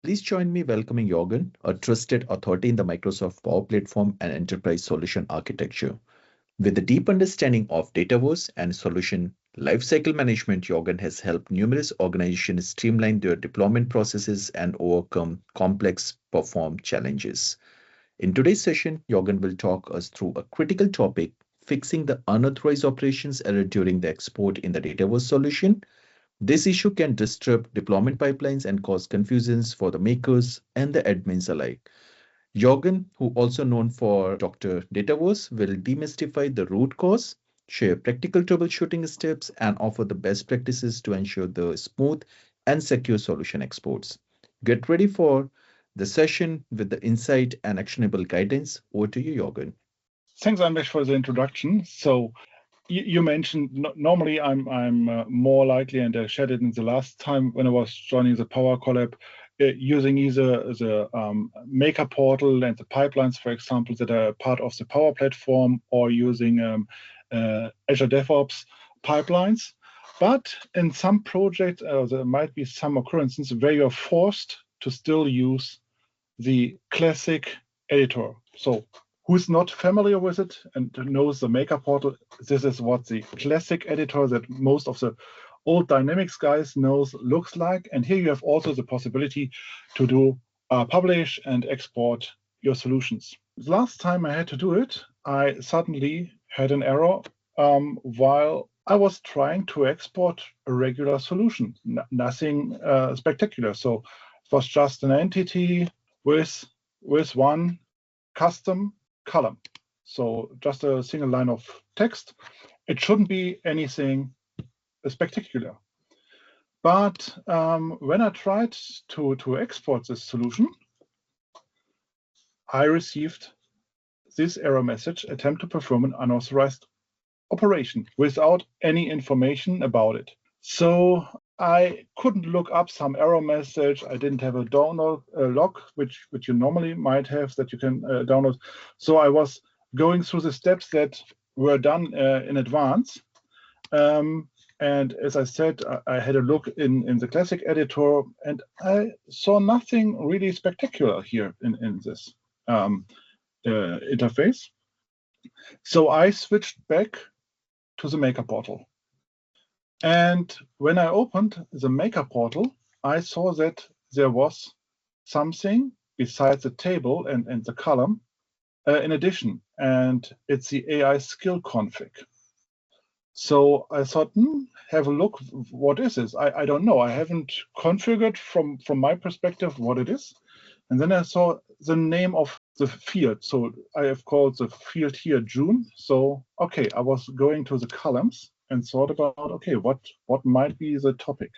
Please join me welcoming Joergen, a trusted authority in the Microsoft Power Platform and enterprise solution architecture. With a deep understanding of Dataverse and solution lifecycle management, Joergen has helped numerous organizations streamline their deployment processes and overcome complex perform challenges. In today's session, Joergen will talk us through a critical topic, fixing the unauthorized operations error during the export in the Dataverse solution. This issue can disrupt deployment pipelines and cause confusions for the makers and the admins alike. Jorgen, who also known for Dr. Dataverse, will demystify the root cause, share practical troubleshooting steps, and offer the best practices to ensure the smooth and secure solution exports. Get ready for the session with the insight and actionable guidance. Over to you, Jorgen. Thanks, Anvesh, for the introduction. So you mentioned normally I'm more likely, and I shared it in the last time when I was joining the Power Collab, using either the Maker portal and the pipelines, for example, that are part of the Power Platform, or using Azure DevOps pipelines. But in some projects, there might be some occurrences where you're forced to still use the classic editor. So who's not familiar with it and knows the Maker portal, this is what the classic editor that most of the old Dynamics guys knows looks like. And here you have also the possibility to do publish and export your solutions. Last time I had to do it, I suddenly had an error while I was trying to export a regular solution, nothing spectacular. So it was just an entity with one custom column. So just a single line of text. It shouldn't be anything spectacular. But when I tried to export this solution, I received this error message: attempt to perform an unauthorized operation, without any information about it. So I couldn't look up some error message. I didn't have a download log, which you normally might have, that you can download. So I was going through the steps that were done in advance. And as I said, I had a look in the classic editor, and I saw nothing really spectacular here in this interface. So I switched back to the Maker portal. And when I opened the Maker portal, I saw that there was something besides the table and the column in addition, and it's the AI skill config. So I thought, have a look, what is this? I don't know. I haven't configured from my perspective what it is. And then I saw the name of the field. So I have called the field here June. So, okay, I was going to the columns and thought about, okay, what might be the topic?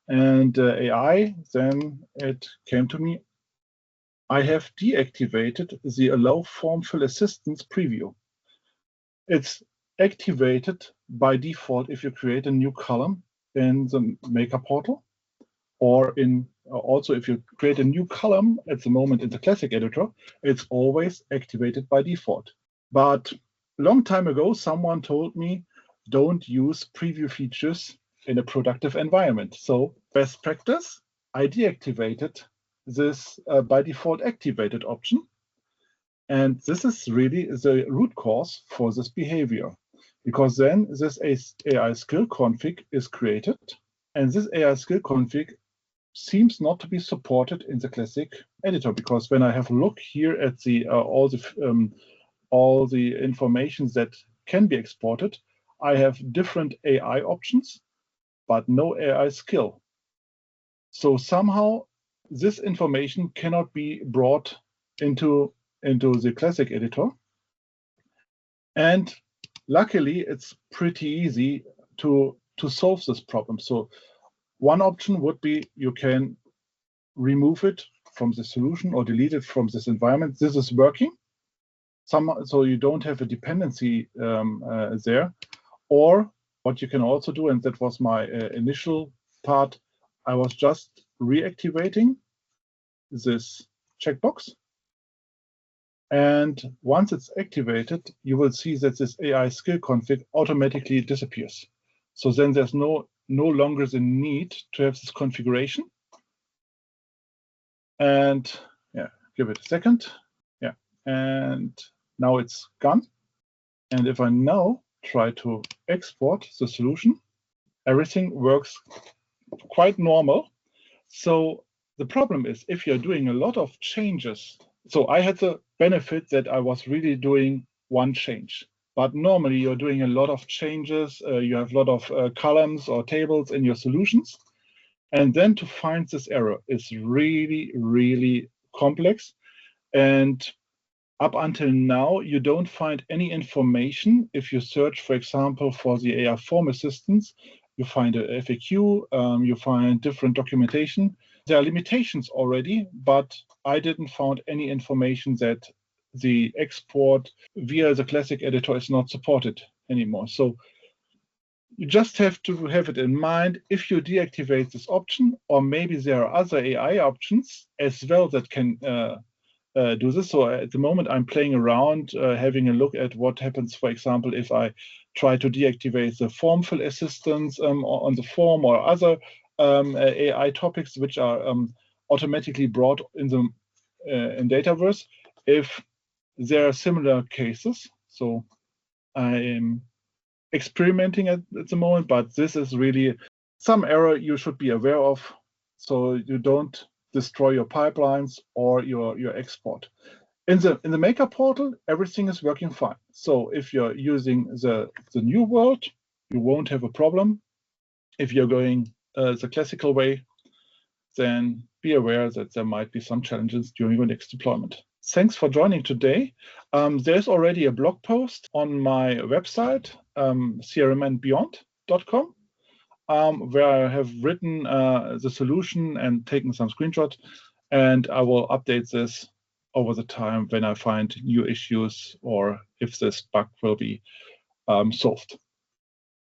And AI, then it came to me, I have deactivated the allow form fill assistance preview. It's activated by default if you create a new column in the Maker portal, or in also if you create a new column at the moment in the classic editor, it's always activated by default. But a long time ago, someone told me, don't use preview features in a productive environment. So best practice, I deactivated this by default activated option. And this is really the root cause for this behavior, because then this AI skill config is created, and this AI skill config seems not to be supported in the classic editor, because when I have a look here at the all the information that can be exported, I have different AI options, but no AI skill. So somehow this information cannot be brought into the classic editor. And luckily, it's pretty easy to solve this problem. So one option would be you can remove it from the solution or delete it from this environment. This is working. So you don't have a dependency there. Or what you can also do, and that was my initial part, I was just reactivating this checkbox. And once it's activated, you will see that this AI skill config automatically disappears. So then there's no longer the need to have this configuration. And yeah, give it a second. Yeah, and now it's gone. And if I now try to export the solution, everything works quite normal. So the problem is if you're doing a lot of changes. So I had the benefit that I was really doing one change. But normally you're doing a lot of changes. You have a lot of columns or tables in your solutions. And then to find this error is really, really complex. And up until now, you don't find any information. If you search, for example, for the AI form assistance, you find a FAQ, you find different documentation. There are limitations already, but I didn't find any information that the export via the classic editor is not supported anymore. So you just have to have it in mind if you deactivate this option, or maybe there are other AI options as well that can do this. So at the moment, I'm playing around, having a look at what happens, for example, if I try to deactivate the form fill assistance on the form or other AI topics which are automatically brought in the in Dataverse. If there are similar cases, so I am experimenting at the moment, but this is really some error you should be aware of, so you don't destroy your pipelines or your export. In the Maker portal, everything is working fine. So if you're using the new world, you won't have a problem. If you're going the classical way, then be aware that there might be some challenges during your next deployment. Thanks for joining today. There's already a blog post on my website, crmandbeyond.com, where I have written the solution and taken some screenshots, and I will update this over the time when I find new issues or if this bug will be solved.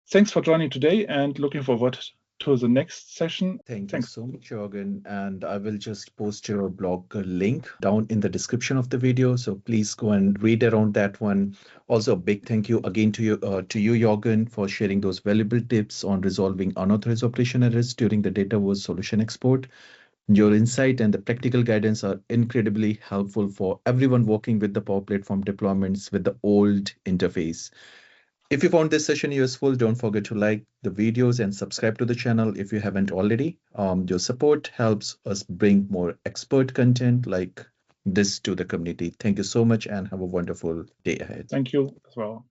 Thanks for joining today and looking forward to the next session. Thank you so much, Joergen. And I will just post your blog link down in the description of the video. So please go and read around that one. Also, a big thank you again to you, Joergen, for sharing those valuable tips on resolving unauthorized operation errors during the Dataverse solution export. Your insight and the practical guidance are incredibly helpful for everyone working with the Power Platform deployments with the old interface. If you found this session useful, don't forget to like the videos and subscribe to the channel if you haven't already. Your support helps us bring more expert content like this to the community. Thank you so much and have a wonderful day ahead. Thank you as well.